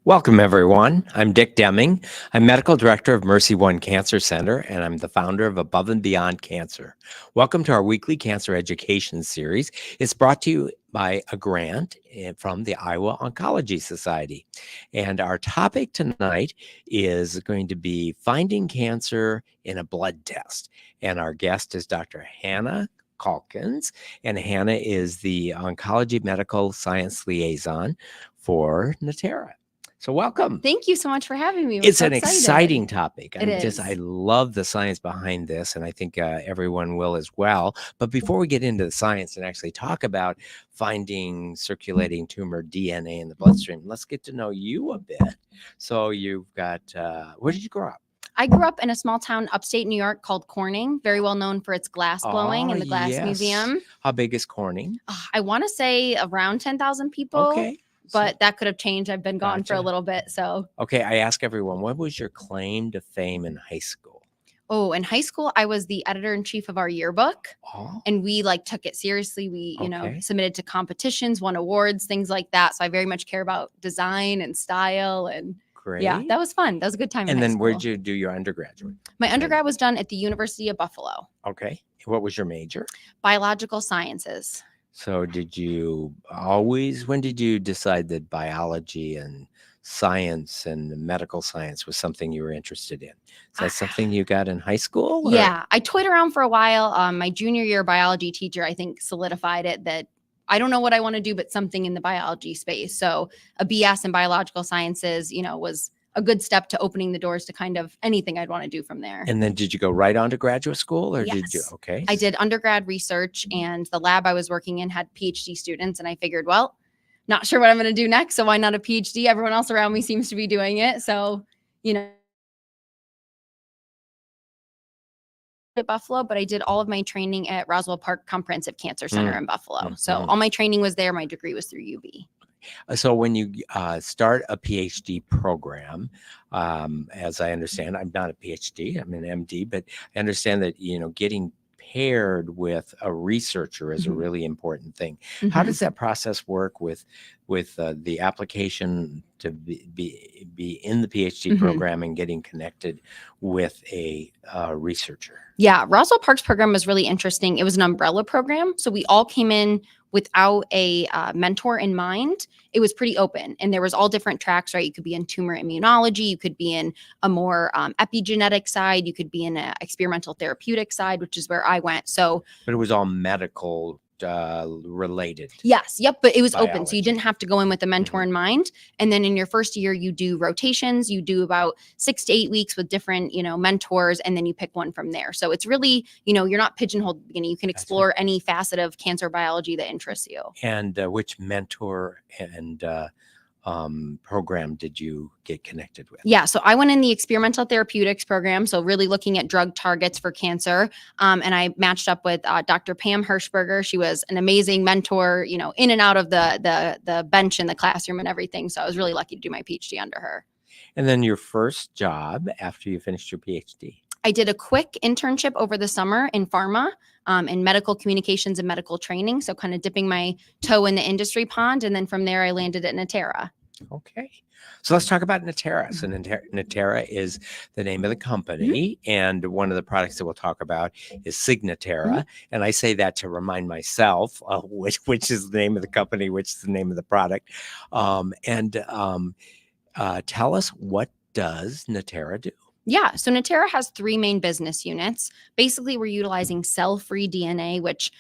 Welcome, everyone. I'm Dick Deming. I'm Medical Director of Mercy One Cancer Center, and I'm the founder of Above and Beyond Cancer. Welcome to our weekly cancer education series. It's brought to you by a grant from the Iowa Oncology Society. And our topic tonight is going to be finding cancer in a blood test. And our guest is Dr. Hannah Calkins, and Hannah is the Oncology Medical Science Liaison for Natera. So welcome. Thank you so much for having me. It's an exciting topic. I love the science behind this, and I think everyone will as well. But before we get into the science and actually talk about finding circulating tumor DNA in the bloodstream, let's get to know you a bit. So you've got, where did you grow up? I grew up in a small town upstate New York called Corning, very well known for its glass blowing and the glass museum. How big is Corning? I want to say around 10,000 people. Okay. But that could have changed. I've been gone for a little bit. So, okay, I ask everyone, what was your claim to fame in high school? Oh, in high school, I was the editor-in-chief of our yearbook. And we took it seriously. We, submitted to competitions, won awards, things like that. So I very much care about design and style. And great. Yeah, that was fun. That was a good time. And then where'd you do your undergraduate? My undergrad was done at the University of Buffalo. Okay. What was your major? Biological sciences. So when did you decide that biology and science and medical science was something you were interested in? Is that something you got in high school? Or? Yeah, I toyed around for a while. My junior year biology teacher, I think, solidified it that I don't know what I want to do, but something in the biology space. So a BS in biological sciences, was a good step to opening the doors to kind of anything I'd want to do from there. And then did you go right on to graduate school or did you? Okay. I did undergrad research, and the lab I was working in had PhD students. And I figured, well, not sure what I'm going to do next. So why not a PhD? Everyone else around me seems to be doing it. So, at Buffalo, but I did all of my training at Roswell Park Comprehensive Cancer Center in Buffalo. So all my training was there. My degree was through UB. So when you start a PhD program, as I understand, I'm not a PhD, I'm an MD, but I understand that, getting paired with a researcher is a really important thing. How does that process work with the application to be in the PhD program and getting connected with a researcher? Yeah, Roswell Park's program was really interesting. It was an umbrella program. So we all came in without a mentor in mind. It was pretty open, and there was all different tracks, right? You could be in tumor immunology, you could be in a more epigenetic side, you could be in an experimental therapeutic side, which is where I went. So, but it was all medical related. Yes. Yep. But it was biology. Open. So you didn't have to go in with a mentor in mind. And then in your first year, you do rotations. You do about 6 to 8 weeks with different, mentors, and then you pick one from there. So it's really, you're not pigeonholed at the beginning. You can explore any facet of cancer biology that interests you. And which mentor and program did you get connected with? Yeah, so I went in the experimental therapeutics program, so really looking at drug targets for cancer. And I matched up with Dr. Pam Hirschberger. She was an amazing mentor, in and out of the bench in the classroom and everything. So I was really lucky to do my PhD under her. And then your first job after you finished your PhD? I did a quick internship over the summer in pharma, in medical communications and medical training. So kind of dipping my toe in the industry pond. And then from there, I landed at Natera. Okay. So let's talk about Natera. So Natera is the name of the company. And one of the products that we'll talk about is Signatera. And I say that to remind myself which is the name of the company, which is the name of the product. Tell us, what does Natera do? Yeah, so Natera has 3 main business units. Basically, we're utilizing cell-free DNA, which,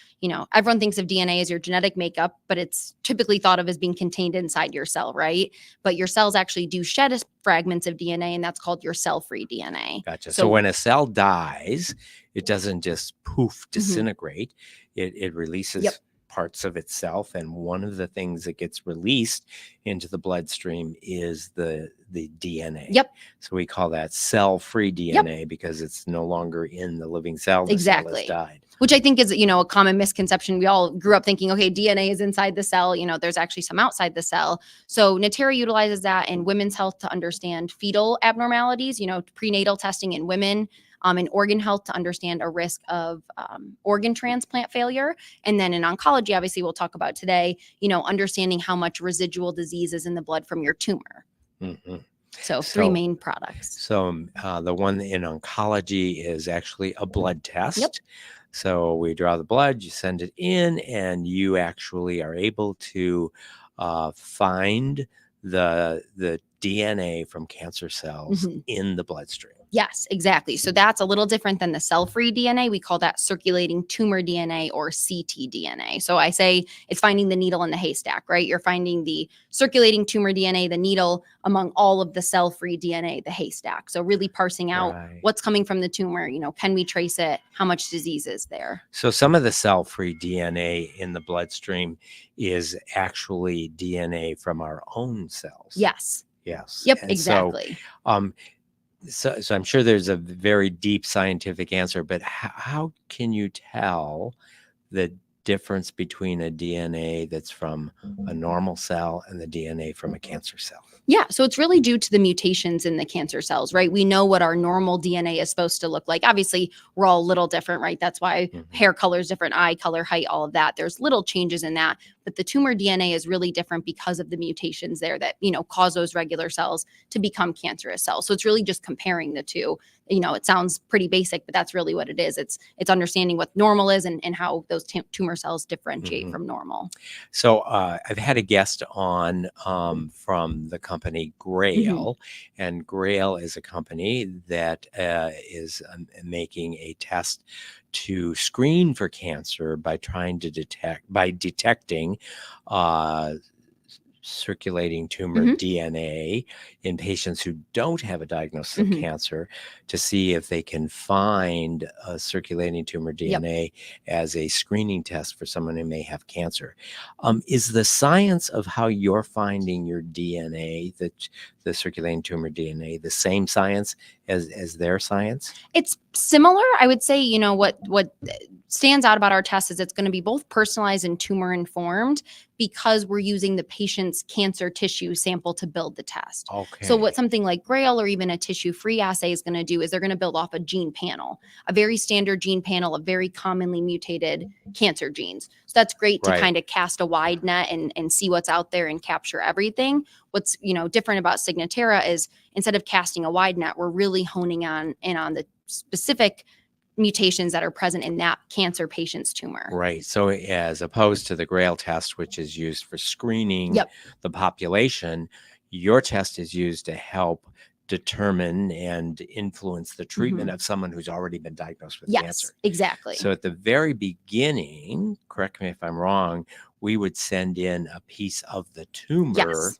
everyone thinks of DNA as your genetic makeup, but it's typically thought of as being contained inside your cell, right? But your cells actually do shed fragments of DNA, and that's called your cell-free DNA. Gotcha. So when a cell dies, it doesn't just poof, disintegrate. It releases parts of itself, and one of the things that gets released into the bloodstream is the DNA. Yep. So we call that cell-free DNA because it's no longer in the living cell. The cell has died. Which I think is, a common misconception. We all grew up thinking, okay, DNA is inside the cell. There's actually some outside the cell. So Natera utilizes that in women's health to understand fetal abnormalities, prenatal testing in women, in organ health to understand a risk of organ transplant failure. And then in oncology, obviously we'll talk about today, understanding how much residual disease is in the blood from your tumor. Mhm. So 3 So, main products. the one in oncology is actually a blood Yep. test. So we draw the blood, you send it in, and you actually are able to find the DNA from cancer cells Mhm. in the bloodstream. Yes, exactly. So that's a little different than the cell-free DNA. We call that circulating tumor DNA or ctDNA. So I say it's finding the needle in the haystack, right? You're finding the circulating tumor DNA, the needle, among all of the cell-free DNA, the haystack. So really parsing out Right. what's coming from the tumor, can we trace it? How much disease is there? So some of the cell-free DNA in the bloodstream is actually DNA from our own cells. Yes. Yes. Yep, And exactly. um, so I'm sure there's a very deep scientific answer, but how can you tell the difference between a DNA that's from a normal cell and the DNA from a cancer cell? Yeah, so it's really due to the mutations in the cancer cells, right? We know what our normal DNA is supposed to look like. Obviously, we're all a little different, right? That's why Mhm. hair color is different, eye color, height, all of that. There's little changes in that, but the tumor DNA is really different because of the mutations there that, cause those regular cells to become cancerous cells. So it's really just comparing the two. It sounds pretty basic, but that's really what it is. It's understanding what normal is and how those tumor cells differentiate Mhm. from normal. So I've had a guest on from the company Grail, and Grail is a company that is making a test to screen for cancer by detecting uh, circulating tumor Mhm. DNA in patients who don't have a diagnosis of Mhm. cancer to see if they can find a circulating tumor Yep. DNA as a screening test for someone who may have cancer. Is the science of how you're finding your DNA, the circulating tumor DNA, the same science as their science? It's similar. I would say, what stands out about our test is it's going to be both personalized and tumor informed because we're using the patient's cancer tissue sample to build the test. So what Okay. something like Grail or even a tissue-free assay is going to do is they're going to build off a gene panel, a very standard gene panel of very commonly mutated cancer genes. So that's great to Right. kind of cast a wide net and see what's out there and capture everything. What's different about Signatera is instead of casting a wide net, we're really honing in on the specific mutations that are present in that cancer patient's tumor. Right. So as opposed to the Grail test, which is used for screening Yep. the population, your test is used to help determine and influence the treatment of someone who's already been diagnosed with Yes, cancer. exactly. So at the very beginning, correct me if I'm wrong, we would send in a piece of the tumor Yes.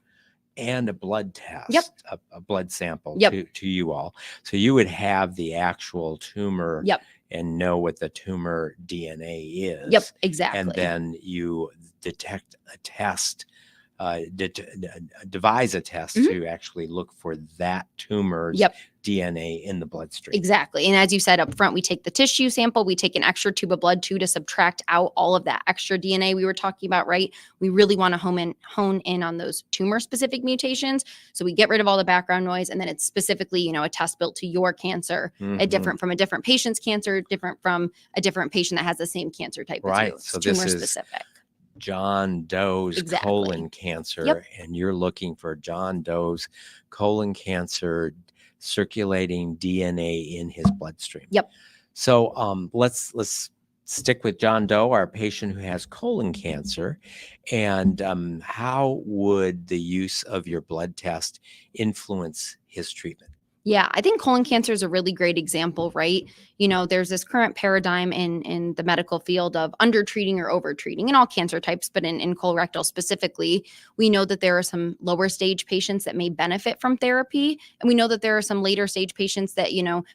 and a blood test, Yep. a blood sample Yep. to you all. So you would have the actual tumor Yep. and know what the tumor DNA is. Yep. And Exactly. then you detect a test, devise a test to actually look for that tumor's Yep. DNA in the bloodstream. Exactly. And as you said up front, we take the tissue sample, we take an extra tube of blood too to subtract out all of that extra DNA we were talking about, right? We really want to hone in on those tumor specific mutations. So we get rid of all the background noise, and then it's specifically, a test built to your cancer, Mhm. different from a different patient's cancer, different from a different patient that has the same cancer type as you. Right. It's So this tumor is specific. John Doe's Exactly. colon cancer, Yep. and you're looking for John Doe's colon cancer circulating DNA in his bloodstream. Yep. So let's stick with John Doe, our patient who has colon cancer, and how would the use of your blood test influence his treatment? Yeah, I think colon cancer is a really great example, right? There's this current paradigm in the medical field of undertreating or overtreating in all cancer types, but in colorectal specifically, we know that there are some lower stage patients that may benefit from therapy. And we know that there are some later stage patients that,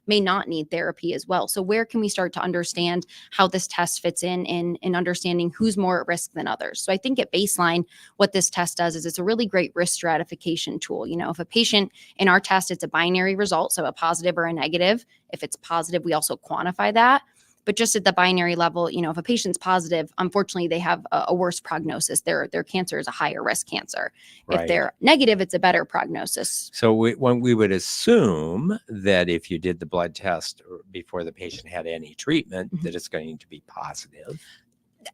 may not need therapy as well. So where can we start to understand how this test fits in understanding who's more at risk than others? So I think at baseline, what this test does is it's a really great risk stratification tool. If a patient in our test, it's a binary result, so a positive or a negative. If it's positive, we also quantify that. But just at the binary level, if a patient's positive, unfortunately, they have a worse prognosis. Their cancer is a higher risk cancer. If Right. they're negative, it's a better prognosis. So we would assume that if you did the blood test before the patient had any treatment, that it's going to be positive.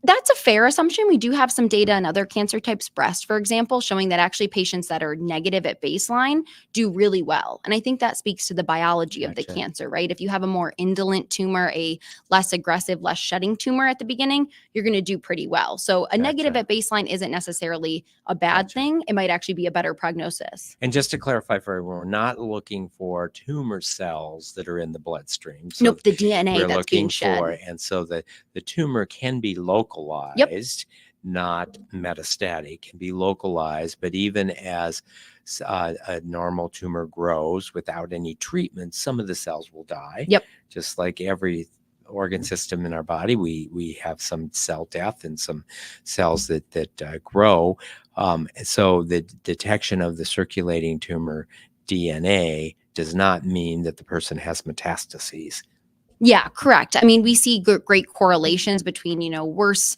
That's a fair assumption. We do have some data in other cancer types, breast, for example, showing that actually patients that are negative at baseline do really well. And I think that speaks to the biology of the Gotcha. cancer, right? If you have a more indolent tumor, a less aggressive, less shedding tumor at the beginning, you're going to do pretty well. So a negative Gotcha. at baseline isn't necessarily a bad Gotcha. thing. It might actually be a better prognosis. And just to clarify for everyone, we're not looking for tumor cells that are in the bloodstream. So Nope, the DNA we're that's being looking for, shed. and so the tumor can be localized, not metastatic, can be localized, but even as a normal tumor grows without any treatment, some of the cells will die. Yep. Just like every organ system in our body, we have some cell death and some cells that grow. So the detection of the circulating tumor DNA does not mean that the person has metastases. Yeah, correct. I mean, we see great correlations between, worse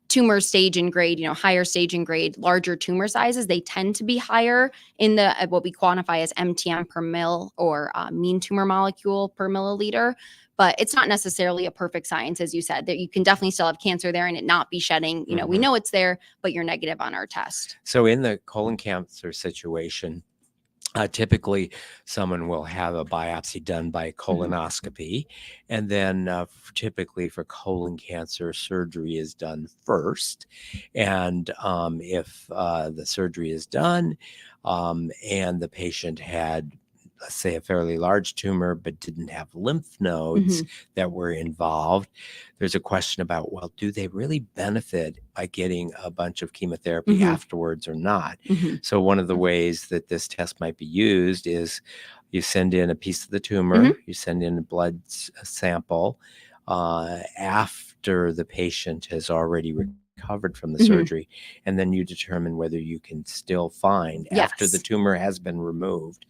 tumor stage and grade, higher stage and grade, larger tumor sizes. They tend to be higher in the what we quantify as MTM per mil or mean tumor molecule per milliliter. But it's not necessarily a perfect science, as you said, that you can definitely still have cancer there and it not be shedding. We know it's there, but you're negative on our test. So in the colon cancer situation, typically, someone will have a biopsy done by colonoscopy, and then typically for colon cancer, surgery is done first. And if the surgery is done and the patient had, let's say, a fairly large tumor but didn't have lymph nodes that were involved, there's a question about, well, do they really benefit by getting a bunch of chemotherapy afterwards or not? So one of the ways that this test might be used is you send in a piece of the tumor, you send in a blood sample after the patient has already recovered from the surgery, and then you determine whether you can still find, after the tumor has been removed,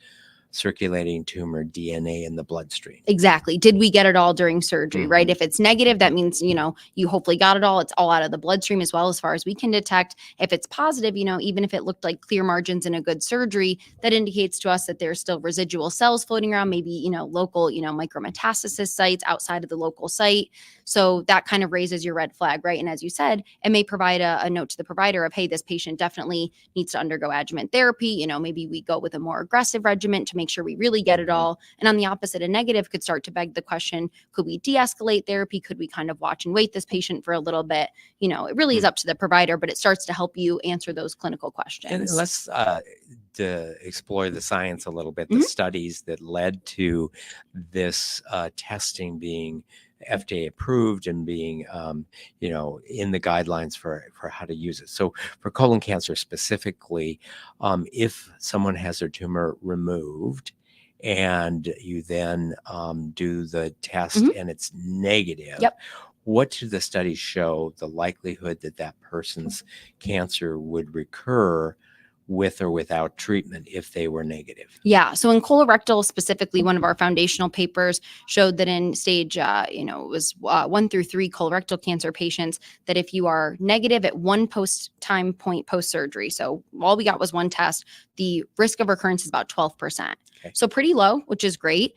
circulating tumor DNA in the bloodstream. Exactly. Did we get it all during surgery, right? If it's negative, that means, you hopefully got it all. It's all out of the bloodstream as well as far as we can detect. If it's positive, even if it looked like clear margins in a good surgery, that indicates to us that there's still residual cells floating around, maybe, local, micrometastasis sites outside of the local site. So that kind of raises your red flag, right? And as you said, it may provide a note to the provider of, hey, this patient definitely needs to undergo adjuvant therapy. Maybe we go with a more aggressive regimen to make sure we really get it all. And on the opposite, a negative could start to beg the question, could we de-escalate therapy? Could we kind of watch and wait this patient for a little bit? It really is up to the provider, but it starts to help you answer those clinical questions. And let's to explore the science a little bit, the studies that led to this testing being FDA approved and being, in the guidelines for how to use it. So for colon cancer specifically, if someone has their tumor removed and you then do the test and it's negative, what do the studies show the likelihood that that person's cancer would recur with or without treatment if they were negative? Yeah. So in colorectal specifically, one of our foundational papers showed that in stage, it was 1 through 3 colorectal cancer patients, that if you are negative at one time point post-surgery, so all we got was one test, the risk of recurrence is about 12%. Okay. So pretty low, which is great.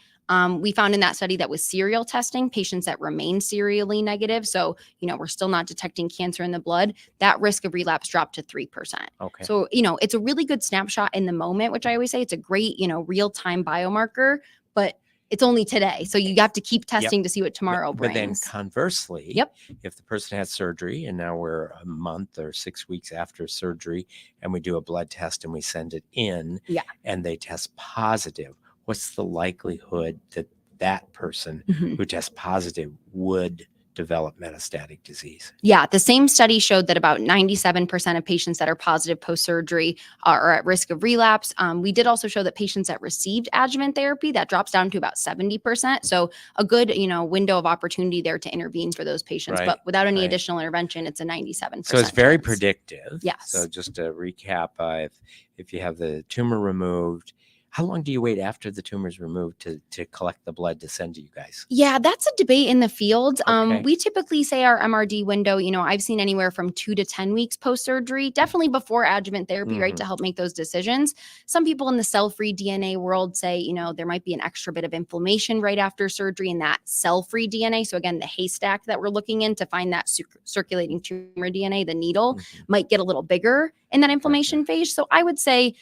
We found in that study that with serial testing, patients that remain serially negative, so, we're still not detecting cancer in the blood, that risk of relapse dropped to 3%. Okay. So, it's a really good snapshot in the moment, which I always say it's a great, real-time biomarker, but it's only today. So you have to keep testing to see what tomorrow brings. But then conversely, if the person has surgery and now we're a month or 6 weeks after surgery and we do a blood test and we send it in and they test positive, what's the likelihood that that person who tests positive would develop metastatic disease? Yeah, the same study showed that about 97% of patients that are positive post-surgery are at risk of relapse. We did also show that patients that received adjuvant therapy, that drops down to about 70%. So a good, window of opportunity there to intervene for those patients. But without any additional intervention, it's a 97%. So it's very predictive. Yes. So just to recap, if you have the tumor removed, How long do you wait after the tumor is removed to collect the blood to send to you guys? Yeah, that's a debate in the field. Okay. We typically say our MRD window, I've seen anywhere from 2 to 10 weeks post-surgery, definitely before adjuvant therapy, right, to help make those decisions. Some people in the cell-free DNA world say, there might be an extra bit of inflammation right after surgery in that cell-free DNA. So again, the haystack that we're looking in to find that circulating tumor DNA, the needle, might get a little bigger in that inflammation phase. So I would say,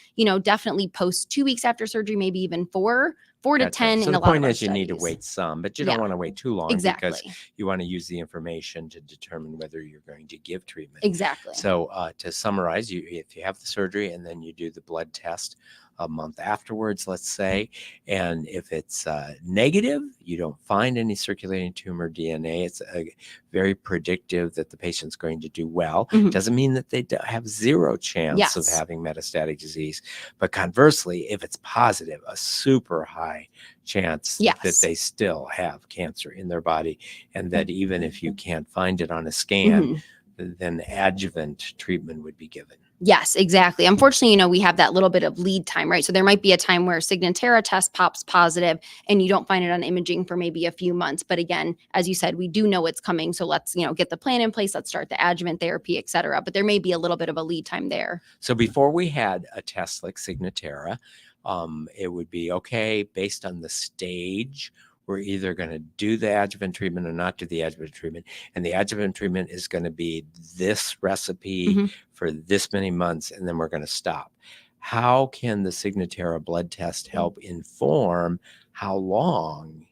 definitely post 2 weeks after surgery, maybe even 4 to Gotcha. 10 So in the a lot point of our is you need to studies. wait some, but you Yeah. don't want to wait too long because Exactly. you want to use the information to determine whether you're going to give treatment. Exactly. So to summarize, if you have the surgery and then you do the blood test a month afterwards, let's say, and if it's negative, you don't find any circulating tumor DNA, it's very predictive that the patient's going to do well. Doesn't mean that they have zero chance of having metastatic disease, but conversely, if it's positive, a super high chance that they still have cancer in their body, and that even if you can't find it on a scan, then adjuvant treatment would be given. Yes, exactly. Unfortunately, we have that little bit of lead time, right? So there might be a time where Signatera test pops positive and you don't find it on imaging for maybe a few months. But again, as you said, we do know it's coming. So let's, get the plan in place. Let's start the adjuvant therapy, et cetera. But there may be a little bit of a lead time there. So before we had a test like Signatera, it would be okay based on the stage. We're either going to do the adjuvant treatment or not do the adjuvant treatment. And the adjuvant treatment is going to be this recipe for this many months, and then we're going to stop. How can the Signatera blood test help inform how long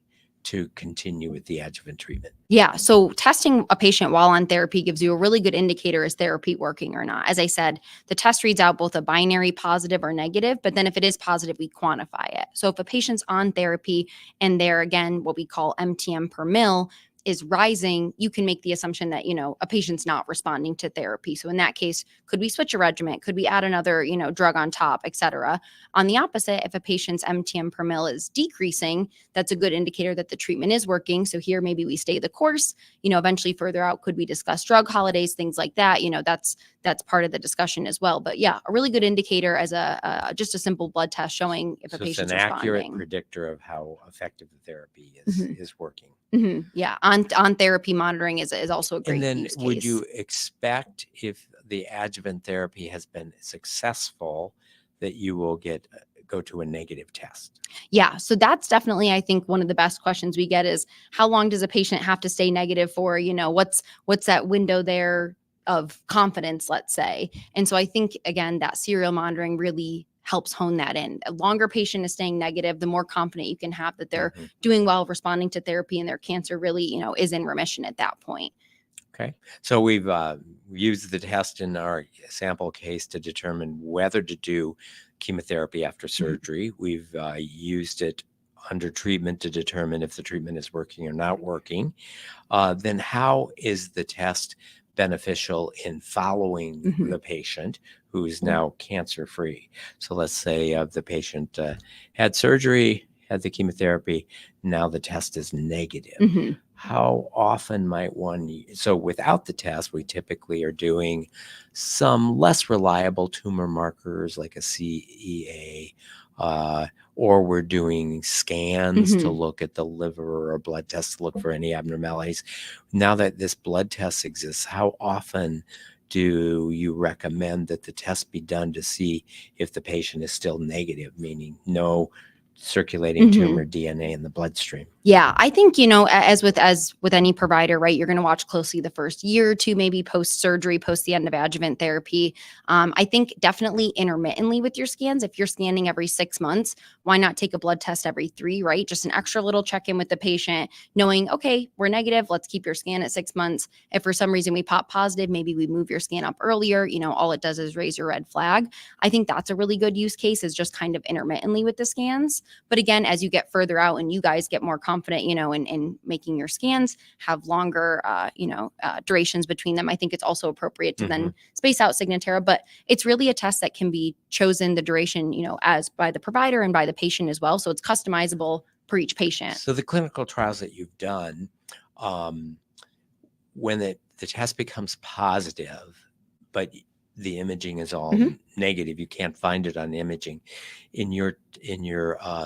to continue with the adjuvant treatment? Yeah. So testing a patient while on therapy gives you a really good indicator, is therapy working or not? As I said, the test reads out both a binary positive or negative, but then if it is positive, we quantify it. So if a patient's on therapy and they're, again, what we call MTM per mil is rising, you can make the assumption that, a patient's not responding to therapy. So in that case, could we switch a regimen? Could we add another, drug on top, et cetera? On the opposite, if a patient's MTM per mil is decreasing, that's a good indicator that the treatment is working. So here, maybe we stay the course, eventually further out, could we discuss drug holidays, things like that? That's part of the discussion as well. But yeah, a really good indicator as just a simple blood test showing if a patient's it's an accurate responding. predictor of how effective the therapy is working. Yeah, on therapy monitoring is also a great And then use case. would you expect, if the adjuvant therapy has been successful, that you will go to a negative test? Yeah, so that's definitely, I think, one of the best questions we get is, how long does a patient have to stay negative for? What's that window there of confidence, let's say? And so I think, again, that serial monitoring really helps hone that in. A longer patient is staying negative, the more confident you can have that they're doing well, responding to therapy, and their cancer really, is in remission at that point. Okay. So we've used the test in our sample case to determine whether to do chemotherapy after surgery. We've used it under treatment to determine if the treatment is working or not working. Then how is the test beneficial in following the patient who is now cancer-free? So let's say the patient had surgery, had the chemotherapy, now the test is negative. How often might one? So without the test, we typically are doing some less reliable tumor markers like a CEA, or we're doing scans to look at the liver, or blood tests to look for any abnormalities. Now that this blood test exists, how often do you recommend that the test be done to see if the patient is still negative, meaning no circulating tumor DNA in the bloodstream? Yeah, I think, as with any provider, right, you're going to watch closely the first year or two, maybe post-surgery, post the end of adjuvant therapy. I think definitely intermittently with your scans. If you're scanning every 6 months, why not take a blood test every 3, right? Just an extra little check-in with the patient, knowing, okay, we're negative, let's keep your scan at 6 months. If for some reason we pop positive, maybe we move your scan up earlier. All it does is raise your red flag. I think that's a really good use case, is just kind of intermittently with the scans. But again, as you get further out and you guys get more confident, in making your scans have longer, durations between them, I think it's also appropriate to then space out Signatera. But it's really a test that can be chosen, the duration, as by the provider and by the patient as well. So it's customizable for each patient. So the clinical trials that you've done, when the test becomes positive, but the imaging is all negative, you can't find it on imaging. In your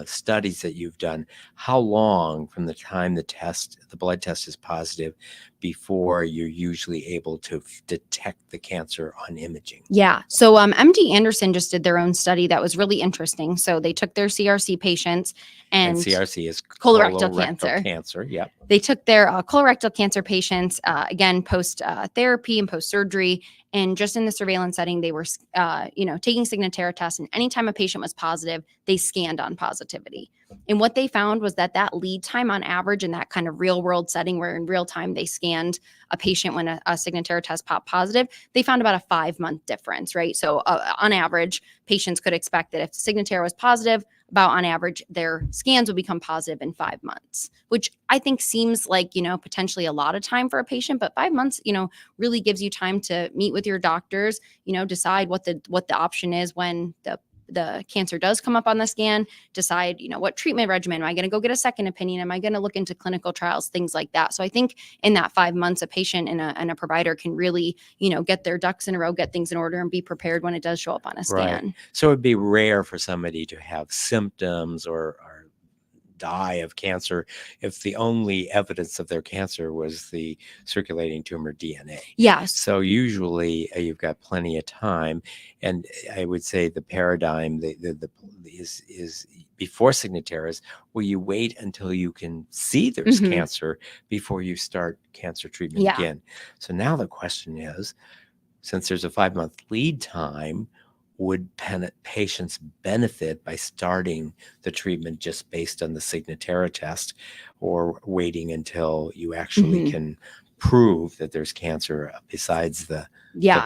studies that you've done, how long from the time the blood test is positive before you're usually able to detect the cancer on imaging? Yeah. So MD Anderson just did their own study that was really interesting. So they took their CRC patients And and CRC is colorectal cancer. cancer. Yep. They took their colorectal cancer patients, again, post therapy and post surgery. And just in the surveillance setting, they were, taking Signatera tests. And anytime a patient was positive, they scanned on positivity. And what they found was that lead time on average in that kind of real world setting where in real time they scanned a patient when a Signatera test popped positive, they found about a 5-month difference, right? So on average, patients could expect that if Signatera was positive, about on average, their scans will become positive in 5 months, which I think seems like, potentially a lot of time for a patient, but 5 months, really gives you time to meet with your doctors, decide what the option is when the cancer does come up on the scan, decide, what treatment regimen, am I going to go get a second opinion? Am I going to look into clinical trials, things like that? So I think in that 5 months, a patient and a provider can really, get their ducks in a row, get things in order and be prepared when it does show up on a scan. Right. So it'd be rare for somebody to have symptoms or die of cancer if the only evidence of their cancer was the circulating tumor DNA. Yes. So usually you've got plenty of time, and I would say the paradigm is before Signatera, will you wait until you can see there's cancer before you start cancer treatment again? So now the question is, since there's a 5-month lead time, would patients benefit by starting the treatment just based on the Signatera test, or waiting until you actually can prove that there's cancer besides the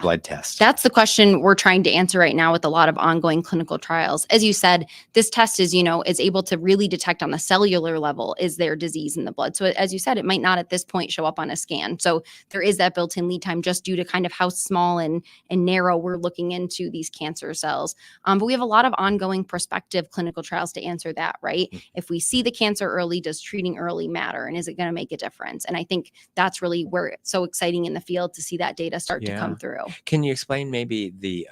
blood test? That's the question we're trying to answer right now with a lot of ongoing clinical trials. As you said, this test is able to really detect on the cellular level, is there disease in the blood? So as you said, it might not at this point show up on a scan. So there is that built-in lead time just due to kind of how small and narrow we're looking into these cancer cells. But we have a lot of ongoing prospective clinical trials to answer that, right? If we see the cancer early, does treating early matter? And is it going to make a difference? And I think that's really where it's so exciting in the field to see that data start to come through. Can you explain maybe the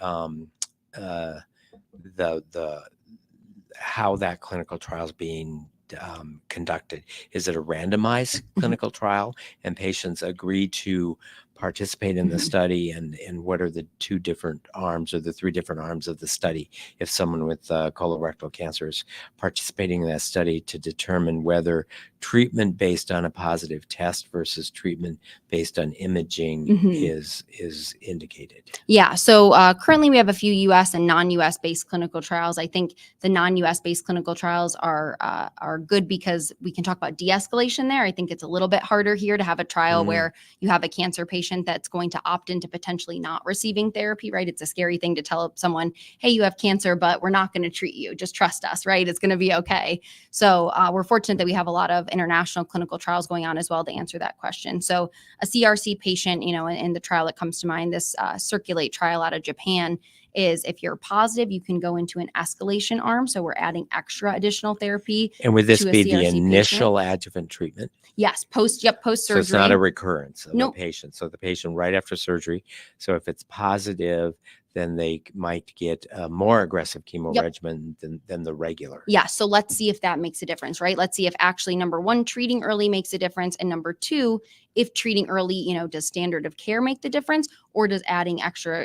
how that clinical trial is being conducted? Is it a randomized clinical trial and patients agree to participate in the study, and what are the 2 different arms or the 3 different arms of the study if someone with colorectal cancer is participating in that study to determine whether treatment based on a positive test versus treatment based on imaging is indicated? Yeah. So currently we have a few U.S. and non-U.S. based clinical trials. I think the non-U.S. based clinical trials are good because we can talk about de-escalation there. I think it's a little bit harder here to have a trial where you have a cancer patient that's going to opt into potentially not receiving therapy, right? It's a scary thing to tell someone, hey, you have cancer, but we're not going to treat you. Just trust us, right? It's going to be okay. So we're fortunate that we have a lot of international clinical trials going on as well to answer that question. So a CRC patient, in the trial that comes to mind, this Circulate trial out of Japan, is if you're positive, you can go into an escalation arm. So we're adding extra additional therapy. And would this be the CRC initial patient. Adjuvant treatment? Yes, post surgery. So it's not a recurrence of Nope. a patient. So the patient right after surgery. So if it's positive, then they might get a more aggressive chemo regimen than the regular. Yeah. So let's see if that makes a difference, right? Let's see if actually, number 1, treating early makes a difference. And number 2, if treating early, does standard of care make the difference, or does adding extra,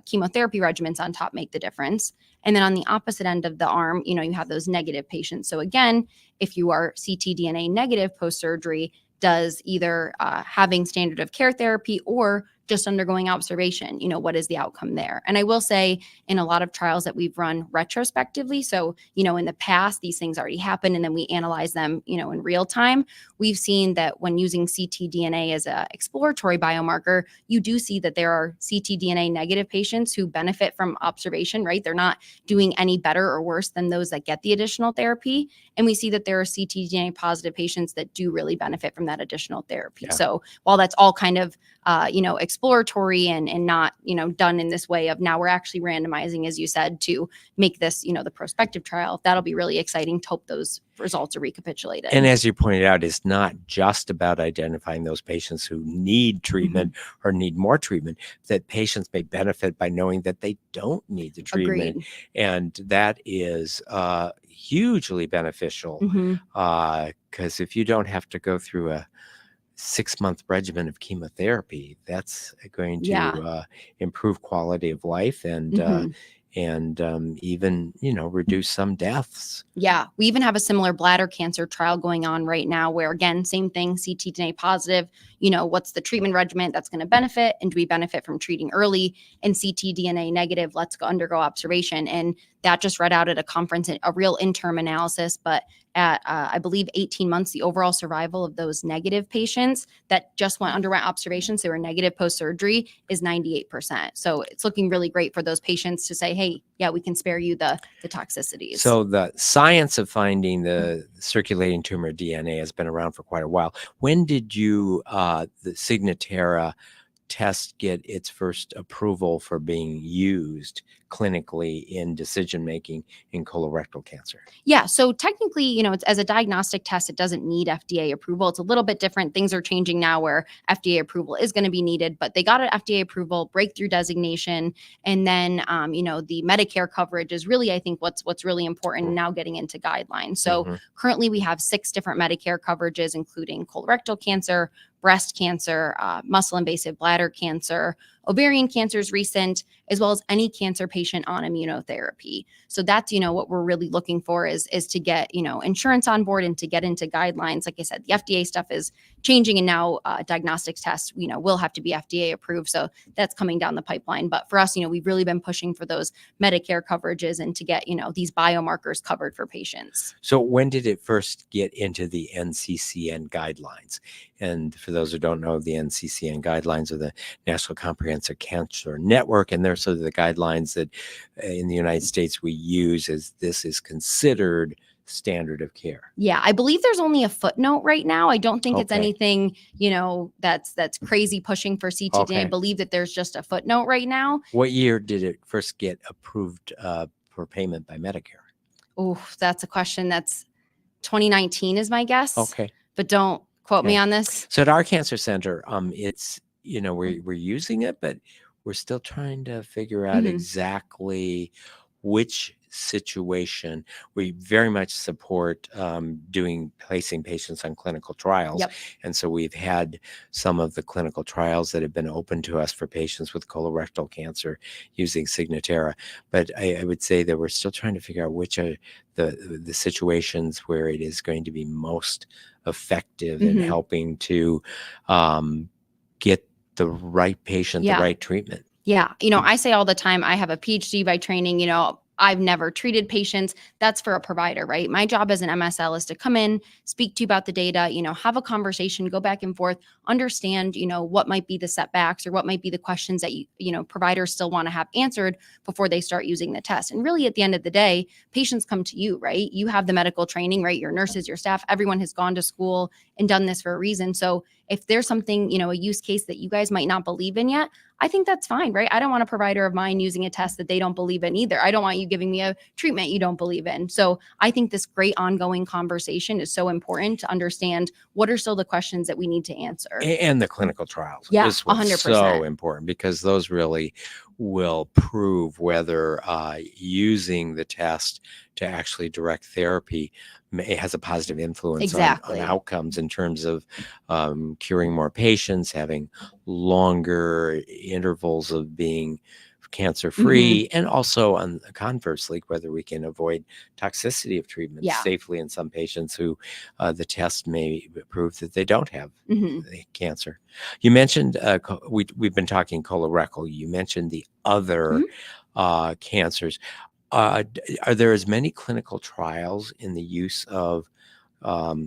chemotherapy regimens on top make the difference? And then on the opposite end of the arm, you have those negative patients. So again, if you are ctDNA negative post-surgery, does either having standard of care therapy or just undergoing observation, what is the outcome there? And I will say in a lot of trials that we've run retrospectively, so, in the past, these things already happened and then we analyze them, in real time. We've seen that when using ctDNA as an exploratory biomarker, you do see that there are ctDNA negative patients who benefit from observation, right? They're not doing any better or worse than those that get the additional therapy. And we see that there are ctDNA positive patients that do really benefit from that additional therapy. So while that's all kind of, exploratory and not, done in this way of now we're actually randomizing, as you said, to make this, the prospective trial. That'll be really exciting to hope those results are recapitulated. And as you pointed out, it's not just about identifying those patients who need treatment or need more treatment, that patients may benefit by knowing that they don't need the treatment. Agreed. And that is hugely beneficial, because if you don't have to go through a 6-month regimen of chemotherapy, that's going to improve quality of life and even, reduce some deaths. Yeah, we even have a similar bladder cancer trial going on right now where, again, same thing, ctDNA positive, what's the treatment regimen that's going to benefit, and do we benefit from treating early? And ctDNA negative, let's go undergo observation. And that just read out at a conference, a real interim analysis, but at, I believe, 18 months, the overall survival of those negative patients that just underwent observations, they were negative post-surgery, is 98%. So it's looking really great for those patients to say, hey, yeah, we can spare you the toxicities. So the science of finding the circulating tumor DNA has been around for quite a while. When did the Signatera test get its first approval for being used clinically in decision-making in colorectal cancer? Yeah, so technically, it's as a diagnostic test, it doesn't need FDA approval. It's a little bit different. Things are changing now where FDA approval is going to be needed, but they got an FDA approval, breakthrough designation, and then, the Medicare coverage is really, I think, what's really important now getting into guidelines. So currently we have 6 different Medicare coverages, including colorectal cancer, breast cancer, muscle invasive bladder cancer, ovarian cancer is recent, as well as any cancer patient on immunotherapy. So that's, what we're really looking for is to get, insurance on board and to get into guidelines. Like I said, the FDA stuff is changing, and now diagnostics tests, will have to be FDA approved. So that's coming down the pipeline. But for us, we've really been pushing for those Medicare coverages and to get, these biomarkers covered for patients. So when did it first get into the NCCN guidelines? And for those who don't know, the NCCN guidelines are the National Comprehensive Cancer Network, and they're sort of the guidelines that in the United States we use as this is considered standard of care. Yeah, I believe there's only a footnote right now. I don't think it's anything, that's crazy pushing for ctDNA. I believe that there's just a footnote right now. What year did it first get approved for payment by Medicare? Oh, that's a question. That's 2019 is my guess. Okay. But don't quote me on this. So at our cancer center, it's, we're using it, but we're still trying to figure out exactly which situation. We very much support placing patients on clinical trials. And so we've had some of the clinical trials that have been open to us for patients with colorectal cancer using Signatera. But I would say that we're still trying to figure out which are the situations where it is going to be most effective in helping to get the right patient, the right treatment. Yeah. I say all the time, I have a PhD by training, I've never treated patients. That's for a provider, right? My job as an MSL is to come in, speak to you about the data, have a conversation, go back and forth, understand, what might be the setbacks or what might be the questions that providers still want to have answered before they start using the test. And really at the end of the day, patients come to you, right? You have the medical training, right? Your nurses, your staff, everyone has gone to school and done this for a reason. So if there's something, a use case that you guys might not believe in yet, I think that's fine, right? I don't want a provider of mine using a test that they don't believe in either. I don't want you giving me a treatment you don't believe in. So I think this great ongoing conversation is so important to understand what are still the questions that we need to answer. And the clinical trials. Yeah, is what's 100%. so important, because those really will prove whether using the test to actually direct therapy has a positive influence on outcomes in terms of curing more patients, having longer intervals of being cancer-free, and also conversely, whether we can avoid toxicity of treatment safely in some patients who the test may prove that they don't have the cancer. You mentioned, we've been talking colorectal, you mentioned the other cancers. Are there as many clinical trials in the use of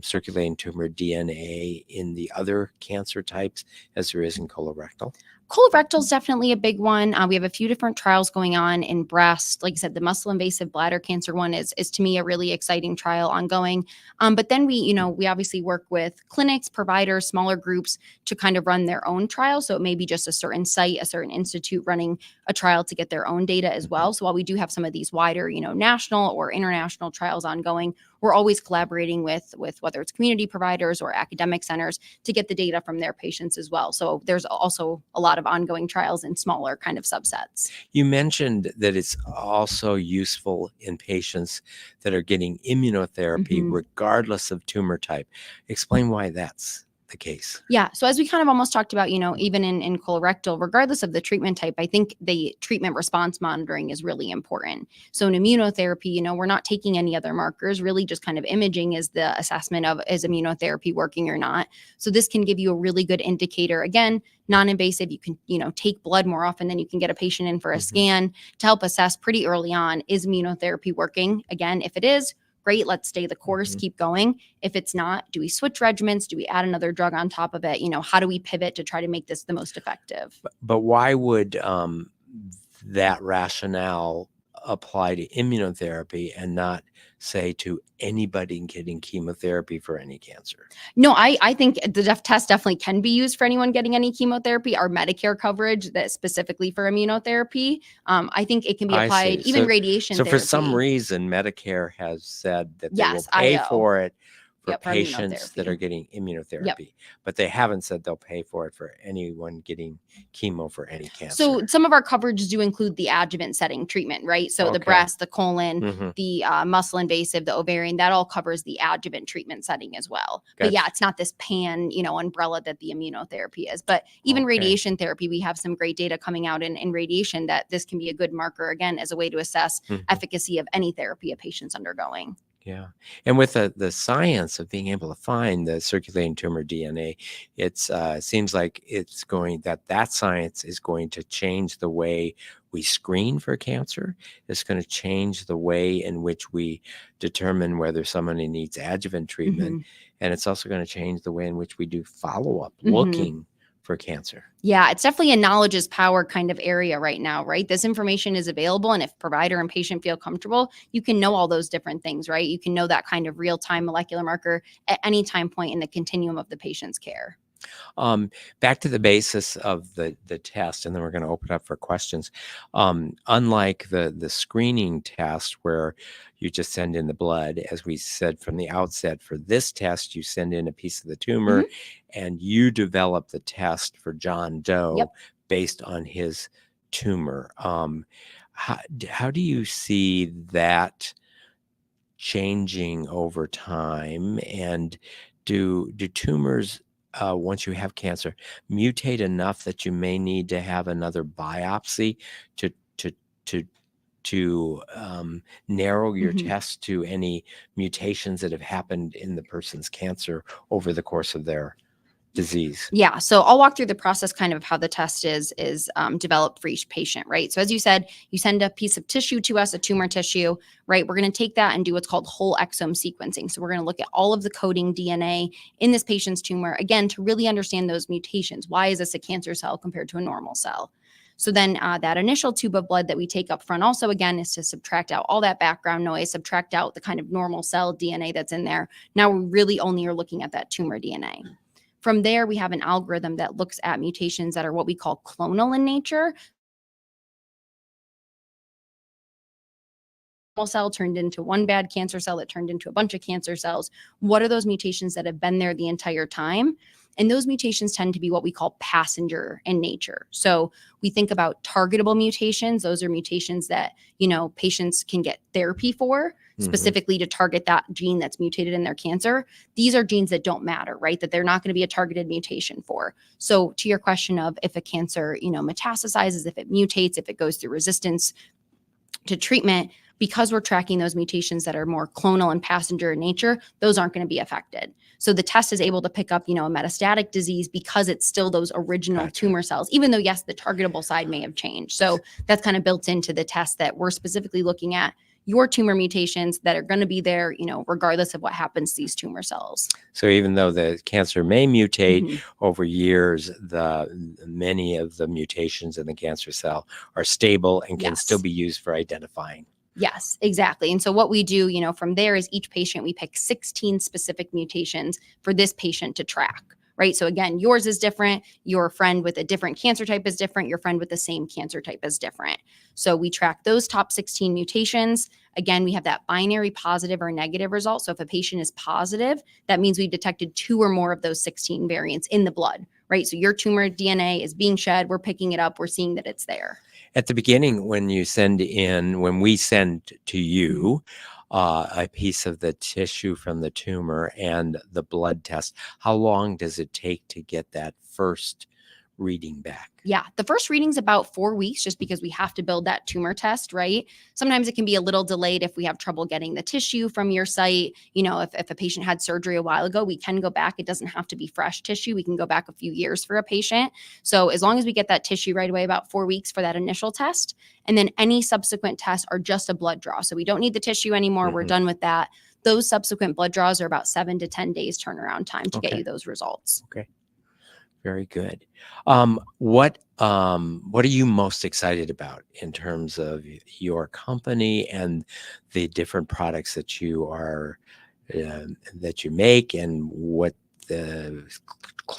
circulating tumor DNA in the other cancer types as there is in colorectal? Colorectal is definitely a big one. We have a few different trials going on in breast. Like I said, the muscle invasive bladder cancer one is to me a really exciting trial ongoing. But then we obviously work with clinics, providers, smaller groups to kind of run their own trial. So it may be just a certain site, a certain institute running a trial to get their own data as well. So while we do have some of these wider, national or international trials ongoing, we're always collaborating with whether it's community providers or academic centers to get the data from their patients as well. So there's also a lot of ongoing trials in smaller kind of subsets. You mentioned that it's also useful in patients that are getting immunotherapy regardless of tumor type. Explain why that's the case. Yeah. So as we kind of almost talked about, even in colorectal, regardless of the treatment type, I think the treatment response monitoring is really important. So in immunotherapy, we're not taking any other markers, really just kind of imaging is the assessment of is immunotherapy working or not. So this can give you a really good indicator. Again, non-invasive, you can, take blood more often than you can get a patient in for a scan to help assess pretty early on, is immunotherapy working? Again, if it is, great, let's stay the course, keep going. If it's not, do we switch regimens? Do we add another drug on top of it? How do we pivot to try to make this the most effective? But why would that rationale apply to immunotherapy and not, say, to anybody getting chemotherapy for any cancer? No, I think the test definitely can be used for anyone getting any chemotherapy. Our Medicare coverage that specifically for immunotherapy, I think it can be applied, even radiation So therapy. for some reason, Medicare has said that they will Yes, pay IO. for it for Yep, for patients that immunotherapy. are getting immunotherapy, but they haven't said they'll pay for it for anyone getting chemo for any cancer. So some of our coverages do include the adjuvant setting treatment, right? So the breast, the colon, the muscle invasive, the ovarian, that all covers the adjuvant treatment setting as well. Gotcha. But yeah, it's not this pan, umbrella that the immunotherapy is. But even radiation therapy, we have some great data coming out in radiation that this can be a good marker, again, as a way to assess efficacy of any therapy a patient's undergoing. Yeah. And with the science of being able to find the circulating tumor DNA, it's seems like it's going that science is going to change the way we screen for cancer. It's going to change the way in which we determine whether somebody needs adjuvant treatment. And it's also going to change the way in which we do follow-up looking for cancer. Yeah, it's definitely a knowledge is power kind of area right now, right? This information is available, and if provider and patient feel comfortable, you can know all those different things, right? You can know that kind of real-time molecular marker at any time point in the continuum of the patient's care. Back to the basis of the test, and then we're going to open up for questions. Unlike the screening test where you just send in the blood, as we said from the outset, for this test, you send in a piece of the tumor and you develop the test for John Doe based on his tumor. How do you see that changing over time? And do tumors, once you have cancer, mutate enough that you may need to have another biopsy to narrow your test to any mutations that have happened in the person's cancer over the course of their disease? Yeah, so I'll walk through the process kind of how the test is developed for each patient, right? So as you said, you send a piece of tissue to us, a tumor tissue, right? We're going to take that and do what's called whole exome sequencing. So we're going to look at all of the coding DNA in this patient's tumor, again, to really understand those mutations. Why is this a cancer cell compared to a normal cell? So then that initial tube of blood that we take up front also, again, is to subtract out all that background noise, subtract out the kind of normal cell DNA that's in there. Now we really only are looking at that tumor DNA. From there, we have an algorithm that looks at mutations that are what we call clonal in nature. Cell turned into one bad cancer cell that turned into a bunch of cancer cells. What are those mutations that have been there the entire time? And those mutations tend to be what we call passenger in nature. So we think about targetable mutations. Those are mutations that, patients can get therapy for, specifically to target that gene that's mutated in their cancer. These are genes that don't matter, right? That they're not going to be a targeted mutation for. So to your question of if a cancer, metastasizes, if it mutates, if it goes through resistance to treatment, because we're tracking those mutations that are more clonal and passenger in nature, those aren't going to be affected. So the test is able to pick up, a metastatic disease because it's still those original tumor cells, even though, yes, the targetable side may have changed. So that's kind of built into the test that we're specifically looking at, your tumor mutations that are going to be there, regardless of what happens to these tumor cells. So even though the cancer may mutate Mhm. over years, many of the mutations in the cancer cell are stable and can still Yes. be used for identifying. Yes, exactly. And so what we do, from there is each patient, we pick 16 specific mutations for this patient to track, right? So again, yours is different. Your friend with a different cancer type is different. Your friend with the same cancer type is different. So we track those top 16 mutations. Again, we have that binary positive or negative result. So if a patient is positive, that means we've detected 2 or more of those 16 variants in the blood, right? So your tumor DNA is being shed. We're picking it up. We're seeing that it's there. At the beginning, when we send to you a piece of the tissue from the tumor and the blood test, how long does it take to get that first reading back? Yeah, the first reading's about 4 weeks just because we have to build that tumor test, right? Sometimes it can be a little delayed if we have trouble getting the tissue from your site. If a patient had surgery a while ago, we can go back. It doesn't have to be fresh tissue. We can go back a few years for a patient. So as long as we get that tissue right away, about 4 weeks for that initial test. And then any subsequent tests are just a blood draw. So we don't need the tissue anymore. We're done with that. Those subsequent blood draws are about 7 to 10 days turnaround time to get you those results. Okay. Very good. What are you most excited about in terms of your company and the different products that you are that you make, and what the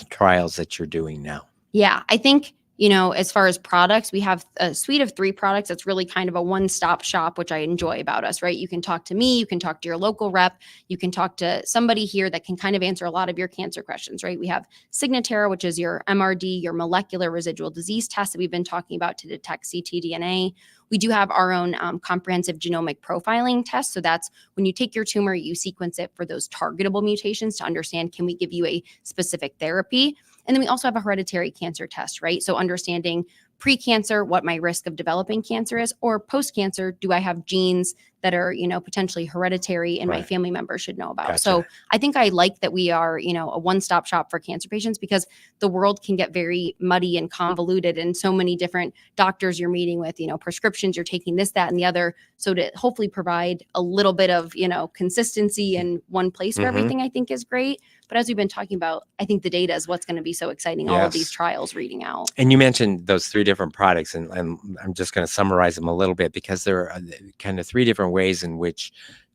trials that you're doing now? Yeah, I think, as far as products, we have a suite of 3 products that's really kind of a one-stop shop, which I enjoy about us, right? You can talk to me, you can talk to your local rep, you can talk to somebody here that can kind of answer a lot of your cancer questions, right? We have Signatera, which is your MRD, your molecular residual disease test that we've been talking about to detect ctDNA. We do have our own comprehensive genomic profiling test. So that's when you take your tumor, you sequence it for those targetable mutations to understand, can we give you a specific therapy? And then we also have a hereditary cancer test, right? So understanding pre-cancer, what my risk of developing cancer is, or post-cancer, do I have genes that are, potentially hereditary and my family members should know about? Gotcha. So I think I like that we are, a one-stop shop for cancer patients, because the world can get very muddy and convoluted, and so many different doctors you're meeting with, prescriptions, you're taking this, that, and the other. So to hopefully provide a little bit of, consistency in one place for everything, I think is great. But as we've been talking about, I think the data is what's going to be so exciting, all of these trials reading out. And you mentioned those 3 different products, and I'm just going to summarize them a little bit, because there are kind of 3 different ways in which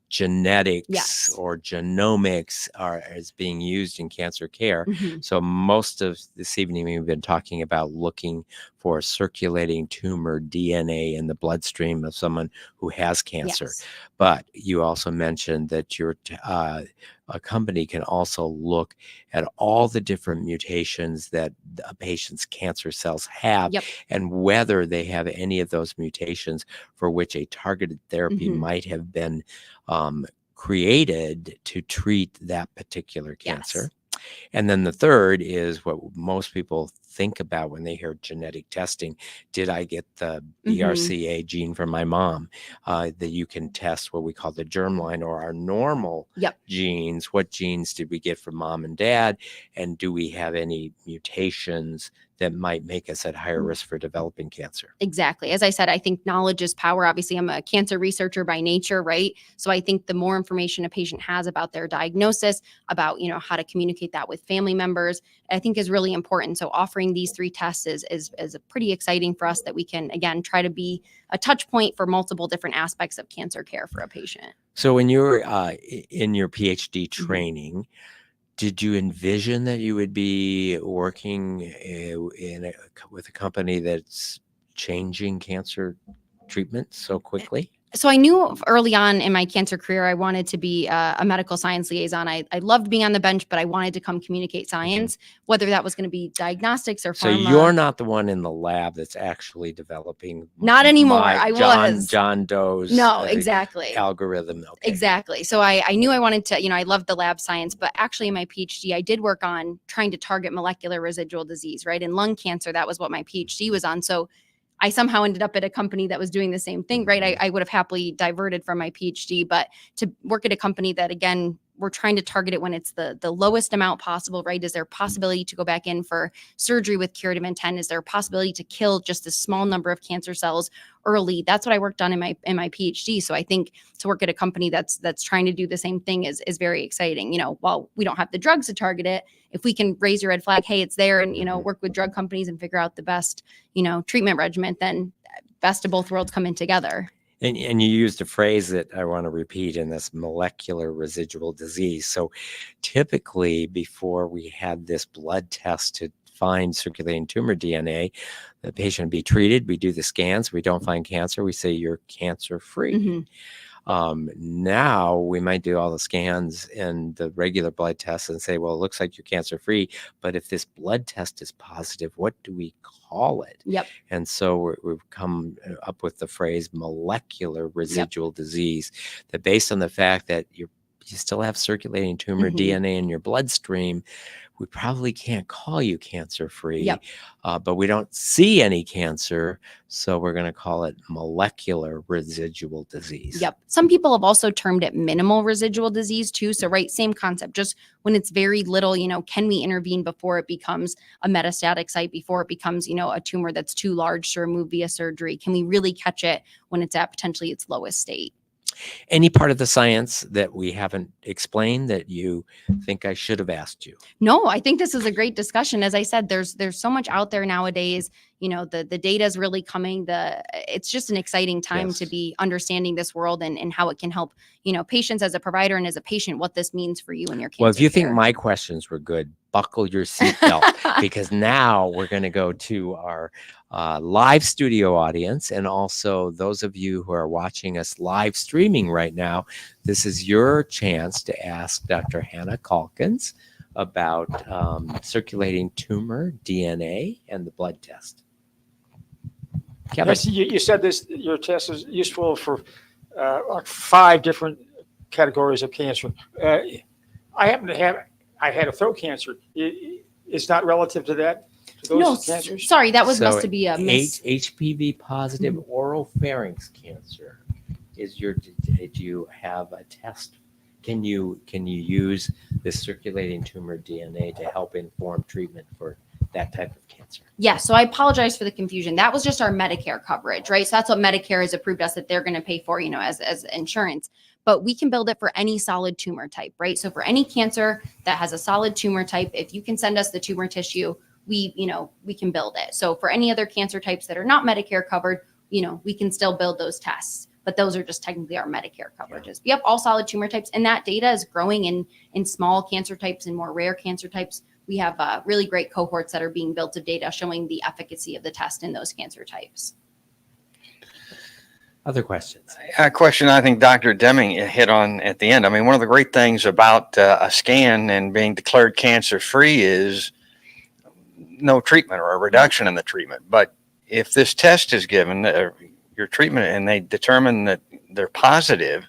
genetics or genomics is being used in cancer care. So most of this evening, we've been talking about looking for circulating tumor DNA in the bloodstream of someone who has cancer. But you also mentioned that your a company can also look at all the different mutations that a patient's cancer cells have, and whether they have any of those mutations for which a targeted therapy might have been created to treat that particular cancer. And then the third is what most people think about when they hear genetic testing. Did I get the BRCA gene from my mom? That you can test what we call the germline, or our normal genes. What genes did we get from mom and dad? And do we have any mutations that might make us at higher risk for developing cancer? Exactly. As I said, I think knowledge is power. Obviously, I'm a cancer researcher by nature, right? So I think the more information a patient has about their diagnosis, about, how to communicate that with family members, I think is really important. So offering these 3 tests is pretty exciting for us, that we can, again, try to be a touch point for multiple different aspects of cancer care for a patient. So when you were in your PhD training, did you envision that you would be working with a company that's changing cancer treatment so quickly? So I knew early on in my cancer career, I wanted to be a medical science liaison. I loved being on the bench, but I wanted to come communicate science, whether that was going to be diagnostics or pharma. So you're not the one in the lab that's actually developing. Not anymore. I was. John Doe's algorithm. Okay. Exactly. So I knew I wanted to, I loved the lab science, but actually in my PhD, I did work on trying to target molecular residual disease, right? In lung cancer, that was what my PhD was on. So I somehow ended up at a company that was doing the same thing, right? I would have happily diverted from my PhD, but to work at a company that, again, we're trying to target it when it's the lowest amount possible, right? Is there a possibility to go back in for surgery with curative intent? Is there a possibility to kill just a small number of cancer cells early? That's what I worked on in my PhD. So I think to work at a company that's trying to do the same thing is very exciting. While we don't have the drugs to target it, if we can raise your red flag, hey, it's there, and work with drug companies and figure out the best treatment regimen, then best of both worlds come in together. And you used a phrase that I want to repeat in this molecular residual disease. So typically before we had this blood test to find circulating tumor DNA, the patient would be treated. We do the scans. We don't find cancer. We say you're cancer free. Mm-hmm. Now we might do all the scans and the regular blood tests and say, well, it looks like you're cancer free. But if this blood test is positive, what do we call it? Yep. And so we've come up with the phrase molecular residual disease, that based on the fact that you still have circulating tumor DNA in your bloodstream, we probably can't call you cancer free, Yep. But we don't see any cancer. So we're going to call it molecular residual disease. Yep. Some people have also termed it minimal residual disease too. So, right, same concept, just when it's very little, can we intervene before it becomes a metastatic site, before it becomes, a tumor that's too large to remove via surgery? Can we really catch it when it's at potentially its lowest state? Any part of the science that we haven't explained that you think I should have asked you? No, I think this is a great discussion. As I said, there's so much out there nowadays. The data is really coming. It's just an exciting time to be understanding this world and how it can help, patients as a provider and as a patient, what this means for you and your cancer Well, if you care. think my questions were good, buckle your seatbelt because now we're going to go to our live studio audience, and also those of you who are watching us live streaming right now. This is your chance to ask Dr. Hannah Calkins about circulating tumor DNA and the blood test. Kevin. Yes, you said your test is useful for like 5 different categories of cancer. I had a throat cancer. It's not relative to that? To those cancers? Sorry, that was supposed to be a miss. HPV positive oral pharynx cancer is do you have a test? Can you use this circulating tumor DNA to help inform treatment for that type of cancer? Yeah, so I apologize for the confusion. That was just our Medicare coverage, right? So that's what Medicare has approved us that they're going to pay for, as insurance. But we can build it for any solid tumor type, right? So for any cancer that has a solid tumor type, if you can send us the tumor tissue, we can build it. So for any other cancer types that are not Medicare covered, we can still build those tests. But those are just technically our Medicare coverages. We have all solid tumor types, and that data is growing in small cancer types and more rare cancer types. We have really great cohorts that are being built of data showing the efficacy of the test in those cancer types. Other questions? A question I think Dr. Deming hit on at the end. I mean, one of the great things about a scan and being declared cancer-free is no treatment or a reduction in the treatment. But if this test is given, your treatment, and they determine that they're positive,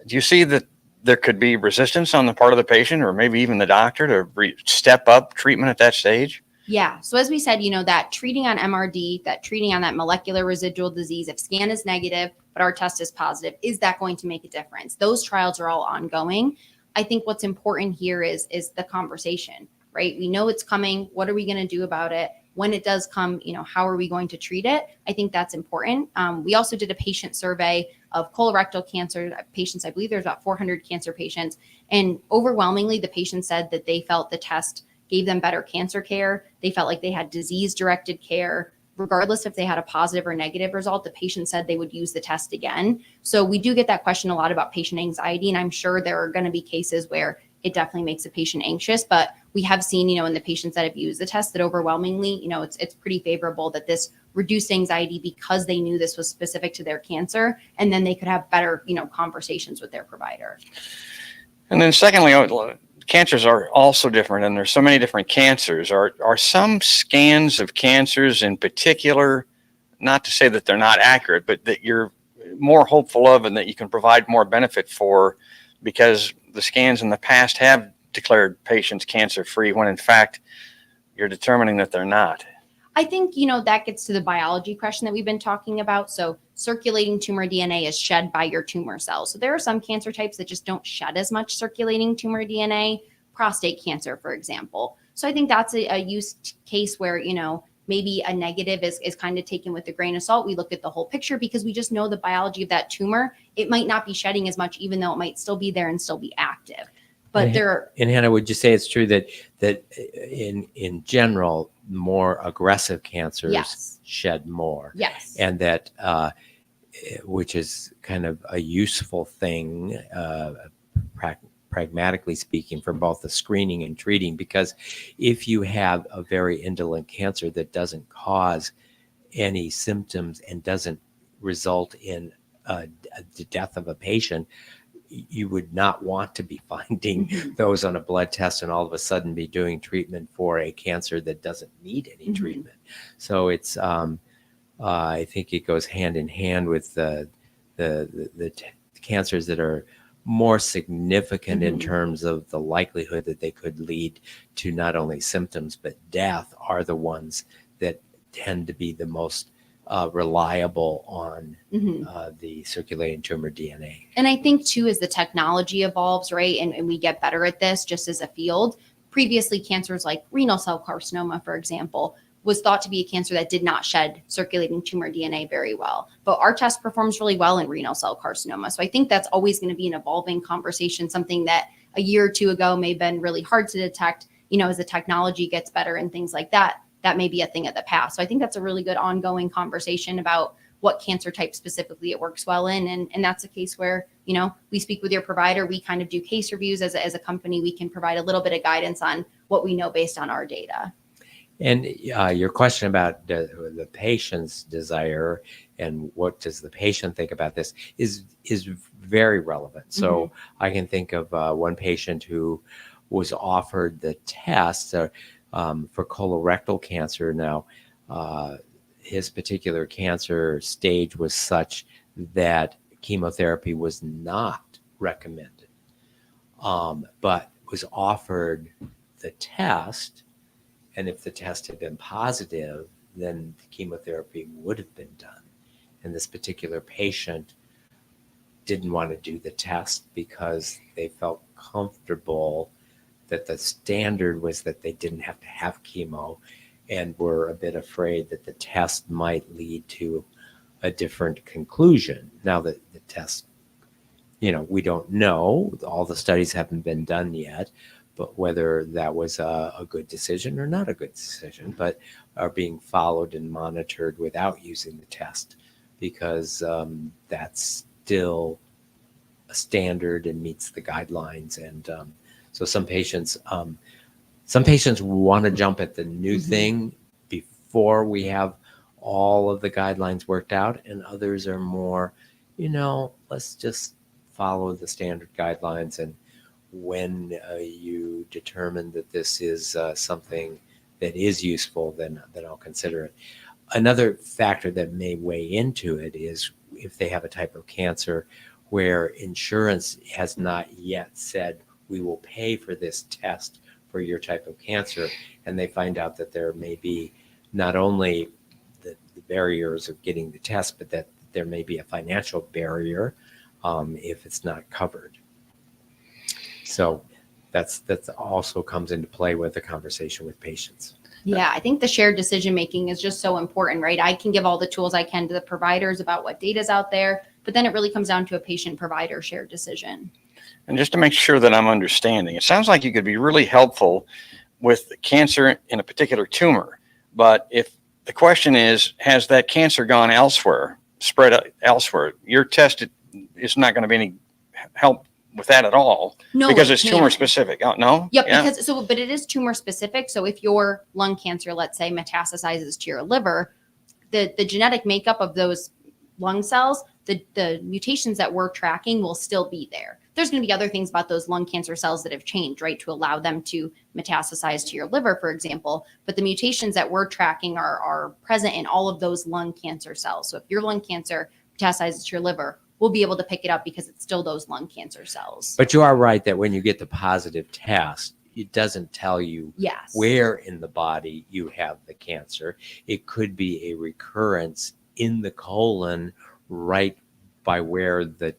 do you see that there could be resistance on the part of the patient or maybe even the doctor to step up treatment at that stage? Yeah. So as we said, that treating on MRD, that treating on that molecular residual disease, if scan is negative, but our test is positive, is that going to make a difference? Those trials are all ongoing. I think what's important here is the conversation, right? We know it's coming. What are we going to do about it? When it does come, how are we going to treat it? I think that's important. We also did a patient survey of colorectal cancer patients. I believe there's about 400 cancer patients. And overwhelmingly, the patients said that they felt the test gave them better cancer care. They felt like they had disease-directed care. Regardless if they had a positive or negative result, the patient said they would use the test again. So we do get that question a lot about patient anxiety. And I'm sure there are going to be cases where it definitely makes a patient anxious. But we have seen, in the patients that have used the test that overwhelmingly, it's pretty favorable that this reduced anxiety because they knew this was specific to their cancer. And then they could have better, conversations with their provider. And then secondly, cancers are also different, and there's so many different cancers. Are some scans of cancers in particular, not to say that they're not accurate, but that you're more hopeful of and that you can provide more benefit for because the scans in the past have declared patients cancer-free when in fact you're determining that they're not? I think, you know, that gets to the biology question that we've been talking about. So circulating tumor DNA is shed by your tumor cells. So there are some cancer types that just don't shed as much circulating tumor DNA, prostate cancer, for example. So I think that's a use case where, you know, maybe a negative is kind of taken with a grain of salt. We look at the whole picture because we just know the biology of that tumor. It might not be shedding as much, even though it might still be there and still be active. But and Hannah, would you say it's true that in general, more aggressive cancers Yes. shed more? Yes. And that which is kind of a useful thing, pragmatically speaking, for both the screening and treating, because if you have a very indolent cancer that doesn't cause any symptoms and doesn't result in the death of a patient, you would not want to be finding those on a blood test and all of a sudden be doing treatment for a cancer that doesn't need any treatment. So it's, I think it goes hand in hand with the cancers that are more significant in terms of the likelihood that they could lead to not only symptoms but death are the ones that tend to be the most reliable on the circulating tumor DNA. And I think too, as the technology evolves, right, and we get better at this just as a field, previously cancers like renal cell carcinoma, for example, was thought to be a cancer that did not shed circulating tumor DNA very well. But our test performs really well in renal cell carcinoma. So I think that's always going to be an evolving conversation, something that a year or two ago may have been really hard to detect. You know, as the technology gets better and things like that, that may be a thing of the past. So I think that's a really good ongoing conversation about what cancer type specifically it works well in. And that's a case where, you know, we speak with your provider, we kind of do case reviews as a company, we can provide a little bit of guidance on what we know based on our data. And your question about the patient's desire and what does the patient think about this is very relevant. So I can think of one patient who was offered the test for colorectal cancer. Now, his particular cancer stage was such that chemotherapy was not recommended, but was offered the test. And if the test had been positive, then the chemotherapy would have been done. And this particular patient didn't want to do the test because they felt comfortable that the standard was that they didn't have to have chemo, and were a bit afraid that the test might lead to a different conclusion. Now that the test, you know, we don't know, all the studies haven't been done yet, but whether that was a good decision or not a good decision, but are being followed and monitored without using the test, because that's still a standard and meets the guidelines. And so some patients want to jump at the new thing before we have all of the guidelines worked out, and others are more, you know, let's just follow the standard guidelines, and when you determine that this is something that is useful, then I'll consider it. Another factor that may weigh into it is if they have a type of cancer where insurance has not yet said, we will pay for this test for your type of cancer, and they find out that there may be not only the barriers of getting the test, but that there may be a financial barrier if it's not covered. So that's also comes into play with the conversation with patients. Yeah, I think the shared decision making is just so important, right? I can give all the tools I can to the providers about what data's out there, but then it really comes down to a patient-provider shared decision. And just to make sure that I'm understanding, it sounds like you could be really helpful with cancer in a particular tumor. But if the question is, has that cancer gone elsewhere, spread elsewhere, your test is not going to be any help with that at all. No, because it's tumor specific. Oh, no? Yep, yeah. But it is tumor specific. So if your lung cancer, let's say, metastasizes to your liver, the genetic makeup of those lung cells, the mutations that we're tracking will still be there. There's going to be other things about those lung cancer cells that have changed, right, to allow them to metastasize to your liver, for example. But the mutations that we're tracking are present in all of those lung cancer cells. So if your lung cancer metastasizes to your liver, we'll be able to pick it up because it's still those lung cancer cells. But you are right that when you get the positive test, it doesn't tell you Yes. where in the body you have the cancer. It could be a recurrence in the colon right by where the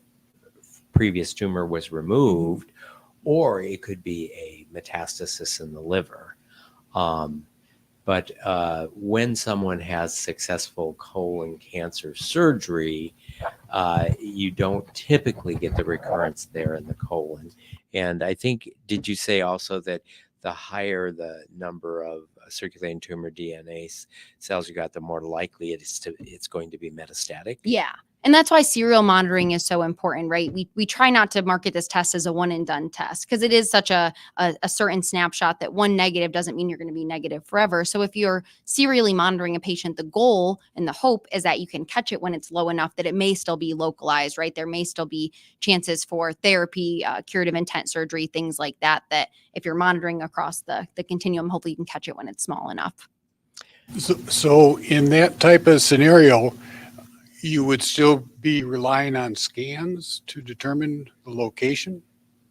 previous tumor was removed, or it could be a metastasis in the liver. But when someone has successful colon cancer surgery, you don't typically get the recurrence there in the colon. And I think, did you say also that the higher the number of circulating tumor DNA cells you got, the more likely it's going to be metastatic? Yeah. And that's why serial monitoring is so important, right? We try not to market this test as a one and done test because it is such a certain snapshot that one negative doesn't mean you're going to be negative forever. So if you're serially monitoring a patient, the goal and the hope is that you can catch it when it's low enough that it may still be localized, right? There may still be chances for therapy, curative intent surgery, things like that, that if you're monitoring across the continuum, hopefully you can catch it when it's small enough. So in that type of scenario, you would still be relying on scans to determine the location?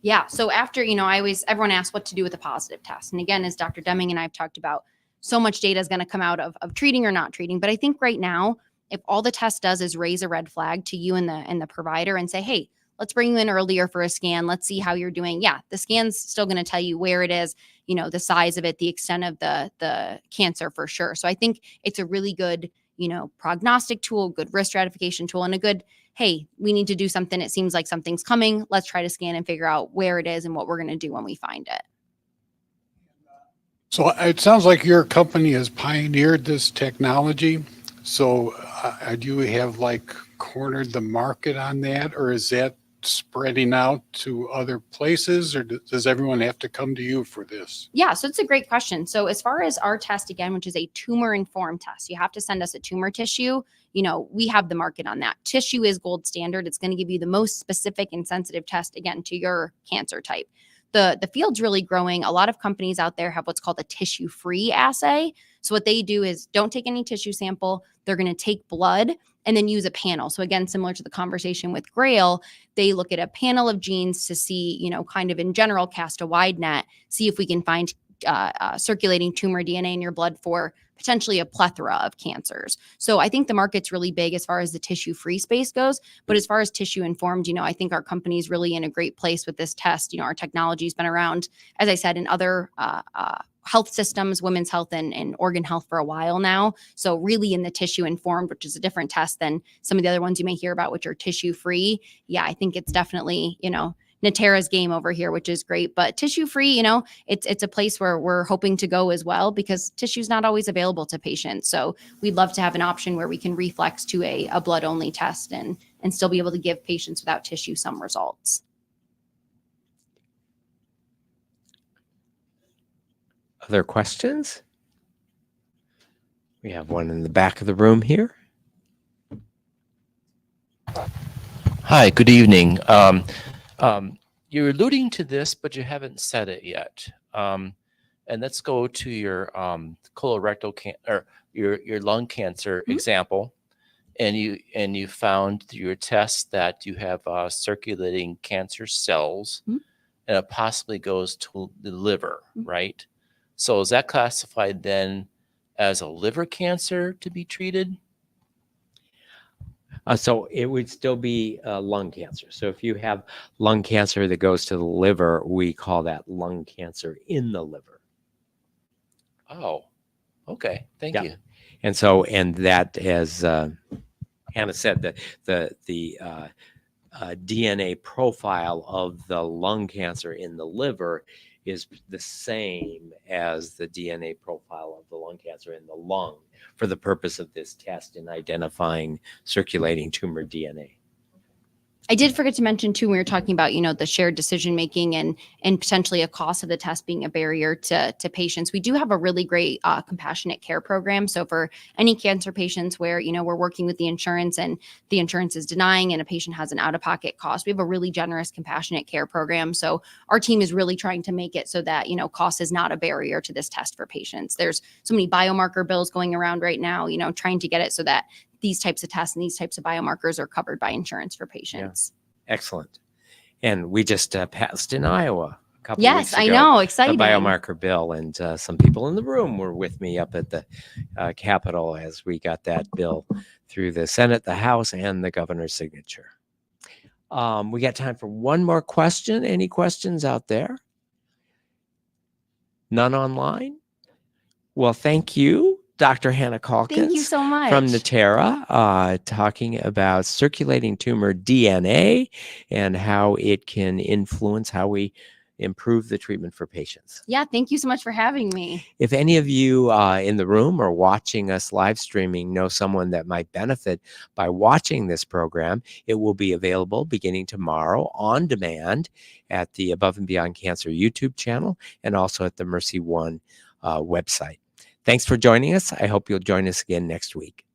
Yeah. So after, everyone asks what to do with a positive test. And again, as Dr. Deming and I have talked about, so much data is going to come out of treating or not treating. But I think right now, if all the test does is raise a red flag to you and the provider and say, hey, let's bring you in earlier for a scan. Let's see how you're doing. Yeah, the scan's still going to tell you where it is, the size of it, the extent of the cancer for sure. So I think it's a really good prognostic tool, good risk stratification tool, and a good, hey, we need to do something. It seems like something's coming. Let's try to scan and figure out where it is and what we're going to do when we find it. So it sounds like your company has pioneered this technology. So do you have cornered the market on that, or is that spreading out to other places, or does everyone have to come to you for this? Yeah, so it's a great question. So as far as our test, again, which is a tumor-informed test, you have to send us a tumor tissue. We have the market on that. Tissue is gold standard. It's going to give you the most specific and sensitive test, again, to your cancer type. The field's really growing. A lot of companies out there have what's called a tissue-free assay. So what they do is don't take any tissue sample. They're going to take blood and then use a panel. So again, similar to the conversation with Grail, they look at a panel of genes to see, kind of in general, cast a wide net, see if we can find circulating tumor DNA in your blood for potentially a plethora of cancers. So I think the market's really big as far as the tissue-free space goes. But as far as tissue-informed, I think our company's really in a great place with this test. Our technology's been around, as I said, in other health systems, women's health and organ health for a while now. So really in the tissue-informed, which is a different test than some of the other ones you may hear about, which are tissue-free. Yeah, I think it's definitely, Natera's game over here, which is great. But tissue-free, it's a place where we're hoping to go as well, because tissue's not always available to patients. So we'd love to have an option where we can reflex to a blood-only test and still be able to give patients without tissue some results. Other questions? We have one in the back of the room here. Hi, good evening. You're alluding to this, but you haven't said it yet. And let's go to your colorectal or your lung cancer example, and you found through your test that you have circulating cancer cells, and it possibly goes to the liver, right? So is that classified then as a liver cancer to be treated? So it would still be lung cancer. So if you have lung cancer that goes to the liver, we call that lung cancer in the liver. Oh, okay. Thank you. And so, and that, as Hannah said, the DNA profile of the lung cancer in the liver is the same as the DNA profile of the lung cancer in the lung for the purpose of this test in identifying circulating tumor DNA. I did forget to mention too, when we were talking about, the shared decision making and potentially a cost of the test being a barrier to patients. We do have a really great compassionate care program. So for any cancer patients where, we're working with the insurance and the insurance is denying and a patient has an out-of-pocket cost, we have a really generous compassionate care program. So our team is really trying to make it so that, cost is not a barrier to this test for patients. There's so many biomarker bills going around right now, trying to get it so that these types of tests and these types of biomarkers are covered by insurance for patients. Yeah. Excellent. And we just passed in Iowa couple Yes, weeks I ago. know. A Exciting. biomarker bill, and some people in the room were with me up at the Capitol as we got that bill through the Senate, the House, and the governor's signature. We got time for one more question. Any questions out there? None online? Well, thank you, Dr. Hannah Calkins. Thank you so much. From Natera, talking about circulating tumor DNA and how it can influence how we improve the treatment for patients. Yeah, thank you so much for having me. If any of you in the room or watching us live streaming know someone that might benefit by watching this program, it will be available beginning tomorrow on demand at the Above and Beyond Cancer YouTube channel and also at the Mercy One website. Thanks for joining us. I hope you'll join us again next week.